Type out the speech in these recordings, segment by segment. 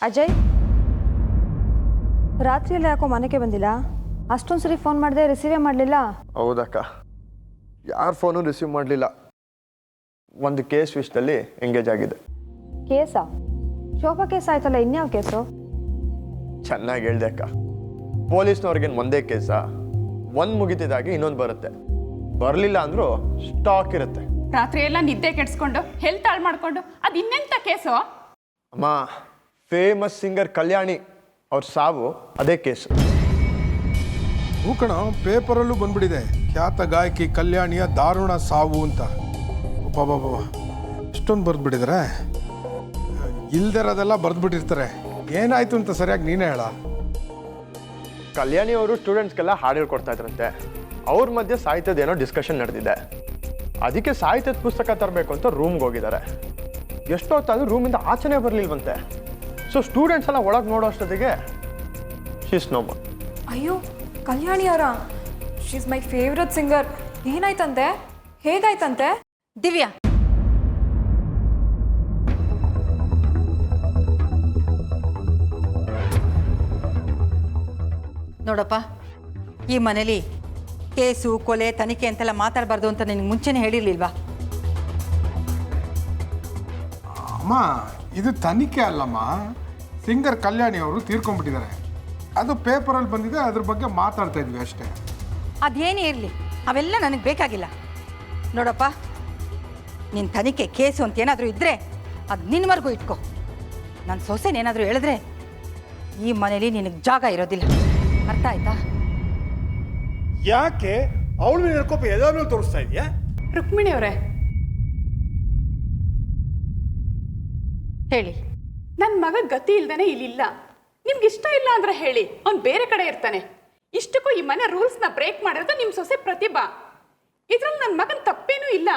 ಅಜಯ್, ರಾತ್ರಿಯಲ್ಲಿ ಯಾಕೋ ಮನೆಗೆ ಬಂದಿಲ್ಲ? ಅಷ್ಟೊಂದು ಸರಿ ಫೋನ್ ಮಾಡಿದೆ, ರಿಸೀವೇ ಮಾಡಲಿಲ್ಲ. ಹೌದಕ್ಕ, ಯಾರ ಫೋನು ರಿಸೀವ್ ಮಾಡಲಿಲ್ಲ. ಒಂದು ಕೇಸ್ ವಿಷಯದಲ್ಲಿ ಎಂಗೇಜ್ ಆಗಿದೆ. ಕೇಸಾ? ಶೋಭಾ ಕೇಸ್ ಆಯ್ತಲ್ಲ, ಇನ್ಯಾವ ಕೇಸು? ಚೆನ್ನಾಗಿ ಹೇಳ್ದೆ ಅಕ್ಕ. ಪೊಲೀಸ್ನವ್ರಿಗೇನು ಒಂದೇ ಕೇಸಾ? ಒಂದು ಮುಗಿತಿದ್ದಾಗಿ ಇನ್ನೊಂದು ಬರುತ್ತೆ. ಬರಲಿಲ್ಲ ಅಂದರೂ ಸ್ಟಾಕ್ ಇರುತ್ತೆ. ರಾತ್ರಿ ಎಲ್ಲ ನಿದ್ದೆ ಕೆಡಿಸ್ಕೊಂಡು ಹೆಲ್ತ್ ಹಾಳು ಮಾಡ್ಕೊಂಡು ಅದು ಇನ್ನೆಂಥ ಕೇಸು? ಅಮ್ಮ, ಫೇಮಸ್ ಸಿಂಗರ್ ಕಲ್ಯಾಣಿ ಅವ್ರ ಸಾವು ಅದೇ ಕೇಸು. ಕಣ, ಪೇಪರಲ್ಲೂ ಬಂದ್ಬಿಟ್ಟಿದೆ, ಖ್ಯಾತ ಗಾಯಕಿ ಕಲ್ಯಾಣಿಯ ದಾರುಣ ಸಾವು ಅಂತ. ಬಾಬಾ, ಇಷ್ಟೊಂದು ಬರೆದ್ಬಿಟ್ಟಿದ್ದಾರೆ. ಇಲ್ದಿರೋದೆಲ್ಲ ಬರೆದ್ಬಿಟ್ಟಿರ್ತಾರೆ. ಏನಾಯ್ತು ಅಂತ ಸರಿಯಾಗಿ ನೀನೇ ಹೇಳ. ಕಲ್ಯಾಣಿ ಅವರು ಸ್ಟೂಡೆಂಟ್ಸ್ಗೆಲ್ಲ ಹಾಡು ಹೇಳ್ಕೊಡ್ತಾ ಇದ್ರಂತೆ. ಅವ್ರ ಮಧ್ಯೆ ಸಾಹಿತ್ಯದೇನೋ ಡಿಸ್ಕಷನ್ ನಡೆದಿದೆ. ಅದಕ್ಕೆ ಸಾಹಿತ್ಯದ ಪುಸ್ತಕ ತರಬೇಕು ಅಂತ ರೂಮ್ಗೆ ಹೋಗಿದ್ದಾರೆ. ಎಷ್ಟೊತ್ತಾದ್ರೂ ರೂಮಿಂದ ಆಚೆನೇ ಬರಲಿಲ್ವಂತೆ. ಸೊ ಸ್ಟೂಡೆಂಟ್ಸ್ ಎಲ್ಲ ಒಳಗೆ ನೋಡೋ ಅಷ್ಟೊತ್ತಿಗೆ ಶೀಸ್ ನೋ ಮೋರ್. ಅಯ್ಯೋ, ಕಲ್ಯಾಣಿ ಅವರ, she is my favourite singer. ಏನಾಯ್ತಂತೆ? ಹೇಗಾಯ್ತಂತೆ? ದಿವ್ಯಾ, ನೋಡಪ್ಪ, ಈ ಮನೇಲಿ ಕೇಸು, ಕೊಲೆ, ತನಿಖೆ ಅಂತೆಲ್ಲ ಮಾತಾಡಬಾರ್ದು ಅಂತ ನಿನಗೆ ಮುಂಚೆನೇ ಹೇಳಿರ್ಲಿಲ್ವಾ? ಅಮ್ಮ, ಇದು ತನಿಖೆ ಅಲ್ಲಮ್ಮ. ಸಿಂಗರ್ ಕಲ್ಯಾಣಿ ಅವರು ತೀರ್ಕೊಂಡ್ಬಿಟ್ಟಿದ್ದಾರೆ. ಅದು ಪೇಪರಲ್ಲಿ ಬಂದಿದೆ, ಅದ್ರ ಬಗ್ಗೆ ಮಾತಾಡ್ತಾ ಇದ್ವಿ ಅಷ್ಟೇ. ಅದೇನೇ ಇರಲಿ, ಅವೆಲ್ಲ ನನಗೆ ಬೇಕಾಗಿಲ್ಲ. ನೋಡಪ್ಪ, ನಿನ್ನ ತನಿಖೆ, ಕೇಸು ಅಂತ ಏನಾದರೂ ಇದ್ದರೆ ಅದು ನಿನ್ನವರೆಗೂ ಇಟ್ಕೊ. ನನ್ನ ಸೊಸೆನೇನಾದರೂ ಹೇಳಿದ್ರೆ ಈ ಮನೇಲಿ ನಿನಗೆ ಜಾಗ ಇರೋದಿಲ್ಲ. ಅರ್ಥ ಆಯ್ತಾ? ಯಾಕೆ ಅವಳು ನಿರ್ಕೋಪ ಎಲ್ಲಾರು ತೋರಿಸ್ತಾ ಇದೆಯಾ? ರುಕ್ಮಿಣಿ ಅವರೇ, ಹೇಳಿ. ನನ್ನ ಮಗ ಗತಿ ಇಲ್ದೇನೆ ಇಲ್ಲಿಲ್ಲ. ನಿಮ್ಗೆ ಇಷ್ಟ ಇಲ್ಲ ಅಂದ್ರೆ ಹೇಳಿ, ಅವ್ನು ಬೇರೆ ಕಡೆ ಇರ್ತಾನೆ. ಇಷ್ಟಕ್ಕೂ ಈ ಮನೆ ರೂಲ್ಸ್ನ ಬ್ರೇಕ್ ಮಾಡಿರೋದು ನಿಮ್ಮ ಸೊಸೆ ಪ್ರತಿಭಾ. ಇದ್ರಲ್ಲಿ ನನ್ನ ಮಗನ ತಪ್ಪೇನೂ ಇಲ್ಲ.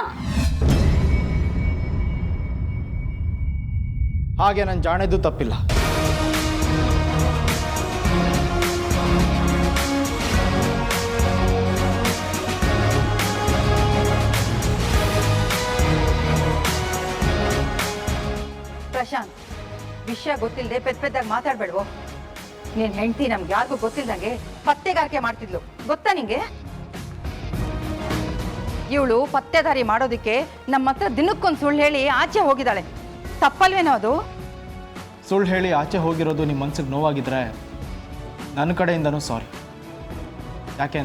ಹಾಗೆ ನನ್ನ ಜಾಣೆದು ತಪ್ಪಿಲ್ಲ. ಪ್ರಶಾಂತ್, ವಿಷಯ ಗೊತ್ತಿಲ್ಲದೆ ಪೆದ್ದಾಗಿ ಮಾತಾಡ್ಬೇಡ್ವೋ. ನೀನ್ ಹೆಂಡತಿ ನಮ್ಗೆ ಯಾರಿಗೂ ಗೊತ್ತಿಲ್ದಂಗೆ ಪತ್ತೆಗಾರಿಕೆ ಮಾಡ್ತಿದ್ಲು, ಗೊತ್ತಾ ನಿಂಗೆ? ಇವಳು ಪತ್ತೆದಾರಿ ಮಾಡೋದಿಕ್ಕೆ ನಮ್ಮ ಹತ್ರ ದಿನಕ್ಕೊಂದು ಸುಳ್ಳು ಹೇಳಿ ಆಚೆ ಹೋಗಿದ್ದಾಳೆ. ತಪ್ಪಲ್ವೇನೋ ಅದು? ಸುಳ್ಳು ಹೇಳಿ ಆಚೆ ಹೋಗಿರೋದು ನಿಮ್ಮ ಮನ್ಸಿಗೆ ನೋವಾಗಿದ್ರೆ ನನ್ನ ಕಡೆಯಿಂದನೂ ಸಾರಿ. ಯಾಕೆ